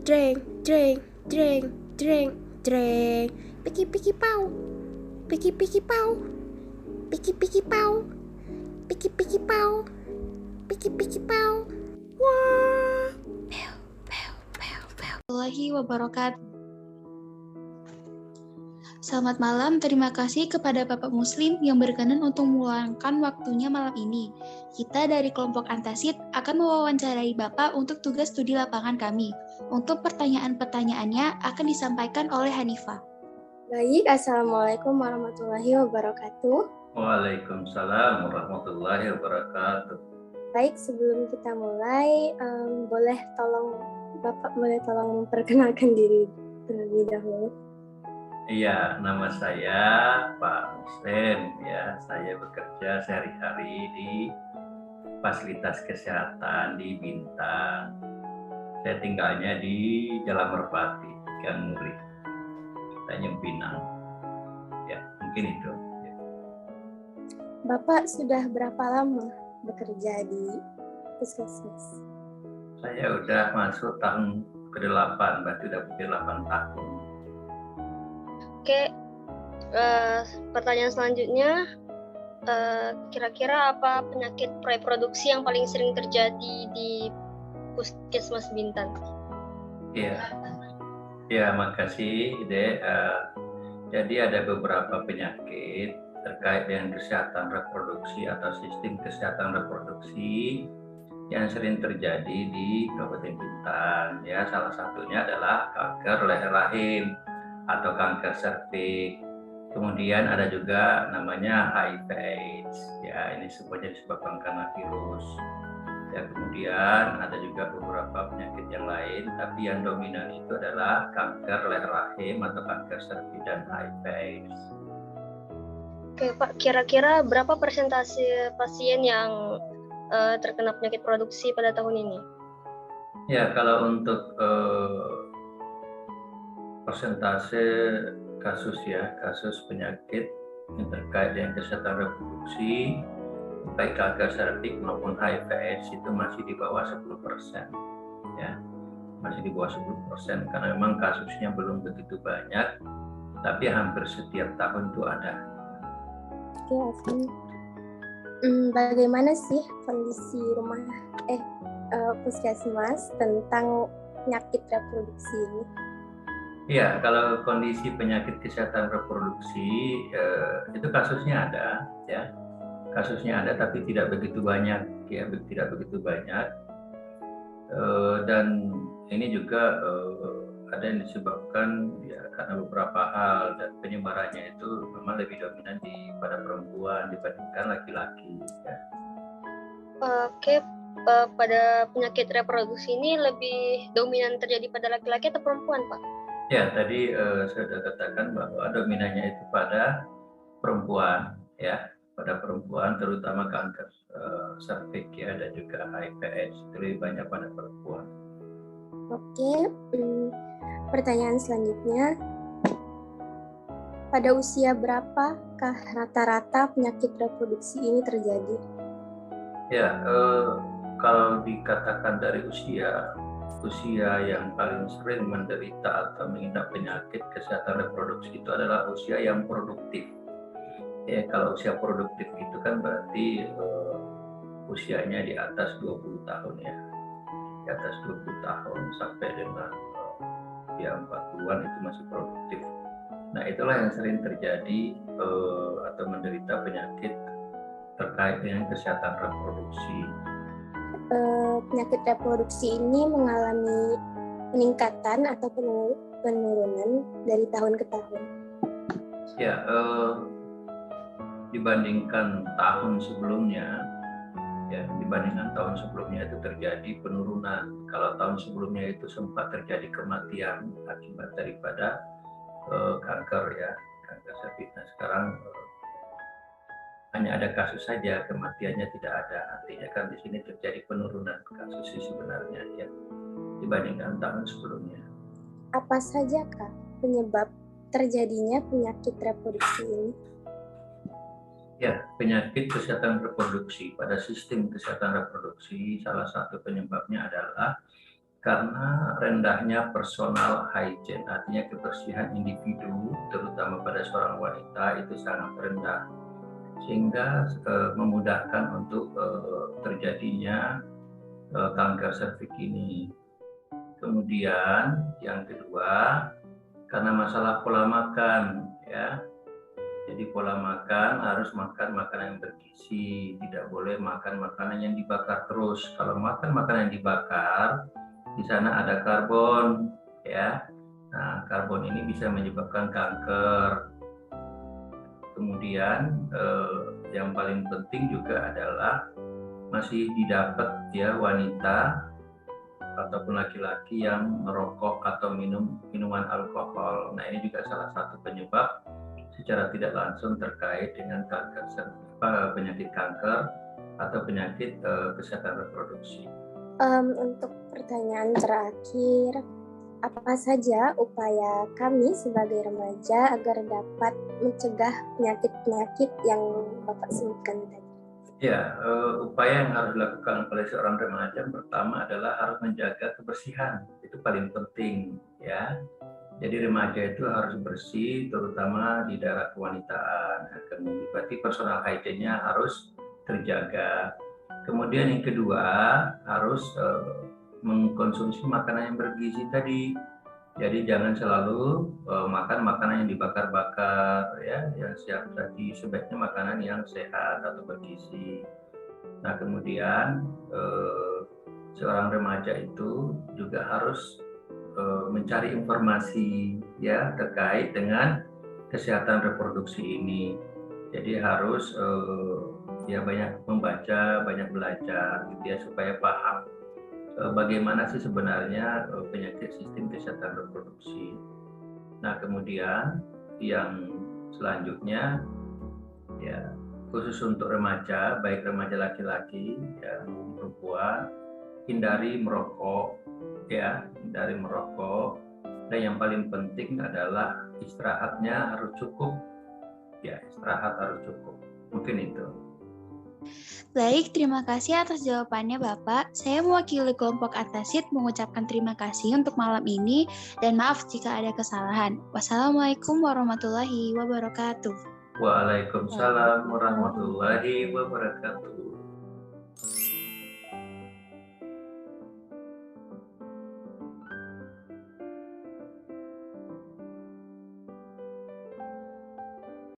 Dreng, dreng, dreng, dreng, dreng. Piki piki pau. Piki piki pau. Piki piki pau. Piki piki pau. Piki piki pau. Wah. Pew, pew, pew, pew. Warahmatullahi wabarakatuh. Selamat malam, terima kasih kepada Bapak Muslim yang berkenan untuk meluangkan waktunya malam ini. Kita dari kelompok Antasid akan mewawancarai Bapak untuk tugas studi lapangan kami. Untuk pertanyaan-pertanyaannya akan disampaikan oleh Hanifah. Baik, Assalamualaikum warahmatullahi wabarakatuh. Waalaikumsalam warahmatullahi wabarakatuh. Baik, sebelum kita mulai, Bapak boleh tolong memperkenalkan diri terlebih dahulu. Iya, nama saya Pak Muslim. Ya, saya bekerja sehari-hari di fasilitas kesehatan di Bintang. Saya tinggalnya di Jalan Merpati, Gang Muri, Tanjung Pinang. Ya, mungkin itu. Ya. Bapak sudah berapa lama bekerja di puskesmas? Saya udah masuk tahun ke-8, berarti udah hampir 8 tahun. Oke, pertanyaan selanjutnya, kira-kira apa penyakit reproduksi yang paling sering terjadi di Puskesmas Bintan? Ya, makasih, Dek. Jadi ada beberapa penyakit terkait dengan kesehatan reproduksi atau sistem kesehatan reproduksi yang sering terjadi di Kabupaten Bintan. Ya, salah satunya adalah kanker leher rahim atau kanker serviks. Kemudian ada juga namanya HIV/AIDS. Ya, ini semuanya disebabkan karena virus. Ya, kemudian ada juga beberapa penyakit yang lain, tapi yang dominan itu adalah kanker leher rahim atau kanker serviks dan HIV/AIDS. Oke, Pak, kira-kira berapa persentase pasien yang terkena penyakit produksi pada tahun ini? Ya, kalau untuk persentase kasus penyakit yang terkait dengan kesehatan reproduksi, baik kanker serviks maupun HIV/AIDS itu masih di bawah 10%. Ya, masih di bawah 10% karena memang kasusnya belum begitu banyak, tapi hampir setiap tahun itu ada. Oke, Afin. Bagaimana sih kondisi puskesmas tentang penyakit reproduksi ini? Ya, kalau kondisi penyakit kesehatan reproduksi itu kasusnya ada, ya. Kasusnya ada, tapi tidak begitu banyak, ya, tidak begitu banyak. Dan ini juga ada yang disebabkan ya karena beberapa hal, dan penyebarannya itu memang lebih dominan pada perempuan dibandingkan laki-laki. Ya. Oke, pada penyakit reproduksi ini lebih dominan terjadi pada laki-laki atau perempuan, Pak? Ya, tadi saya sudah katakan bahwa dominannya itu pada perempuan, ya, pada perempuan, terutama kanker serviks, ya, dan juga HIV/AIDS itu lebih banyak pada perempuan. Oke, pertanyaan selanjutnya, pada usia berapakah rata-rata penyakit reproduksi ini terjadi? Ya, kalau dikatakan dari usia yang paling sering menderita atau mengidap penyakit kesehatan reproduksi itu adalah usia yang produktif. Ya, kalau usia produktif itu kan berarti usianya di atas 20 tahun, ya. Di atas 20 tahun sampai dengan 40-an itu masih produktif. Nah, itulah yang sering terjadi atau menderita penyakit terkait dengan kesehatan reproduksi. Penyakit reproduksi ini mengalami peningkatan atau penurunan dari tahun ke tahun? Ya, dibandingkan tahun sebelumnya, itu terjadi penurunan. Kalau tahun sebelumnya itu sempat terjadi kematian akibat daripada kanker, ya, kanker serviks. Nah, sekarang hanya ada kasus saja, kematiannya tidak ada. Artinya kan di sini terjadi penurunan kasus sebenarnya, ya, dibandingkan tahun sebelumnya. Apa saja Kak penyebab terjadinya penyakit reproduksi ini? Ya, penyakit kesehatan reproduksi pada sistem kesehatan reproduksi salah satu penyebabnya adalah karena rendahnya personal hygiene, artinya kebersihan individu, terutama pada seorang wanita itu sangat rendah, sehingga memudahkan untuk terjadinya kanker serviks ini. Kemudian yang kedua, karena masalah pola makan, ya. Jadi pola makan harus makan makanan yang bergizi, tidak boleh makan makanan yang dibakar terus. Kalau makan makanan yang dibakar, di sana ada karbon, ya. Nah, karbon ini bisa menyebabkan kanker. Kemudian yang paling penting juga adalah masih didapat ya wanita ataupun laki-laki yang merokok atau minum minuman alkohol. Nah, ini juga salah satu penyebab secara tidak langsung terkait dengan kanker, penyakit kanker atau penyakit kesehatan reproduksi. Untuk pertanyaan terakhir, apa saja upaya kami sebagai remaja agar dapat mencegah penyakit-penyakit yang Bapak sebutkan tadi? Ya, upaya yang harus dilakukan oleh seorang remaja pertama adalah harus menjaga kebersihan. Itu paling penting, ya. Jadi remaja itu harus bersih, terutama di daerah kewanitaan. Kemudian berarti personal hygiene-nya harus terjaga. Kemudian yang kedua harus mengkonsumsi makanan yang bergizi tadi. Jadi jangan selalu makan makanan yang dibakar-bakar, ya, yang siap saji. Sebaiknya makanan yang sehat atau bergizi. Nah, kemudian seorang remaja itu juga harus mencari informasi ya terkait dengan kesehatan reproduksi ini. Jadi harus ya banyak membaca, banyak belajar gitu ya supaya paham bagaimana sih sebenarnya penyakit sistem kesehatan reproduksi. Nah, kemudian yang selanjutnya ya khusus untuk remaja, baik remaja laki-laki ya maupun perempuan, hindari merokok ya, hindari merokok. Dan yang paling penting adalah istirahatnya harus cukup. Ya, istirahat harus cukup. Mungkin itu. Baik, terima kasih atas jawabannya Bapak. Saya mewakili kelompok Antasid mengucapkan terima kasih untuk malam ini dan maaf jika ada kesalahan. Wassalamualaikum warahmatullahi wabarakatuh. Waalaikumsalam warahmatullahi wabarakatuh.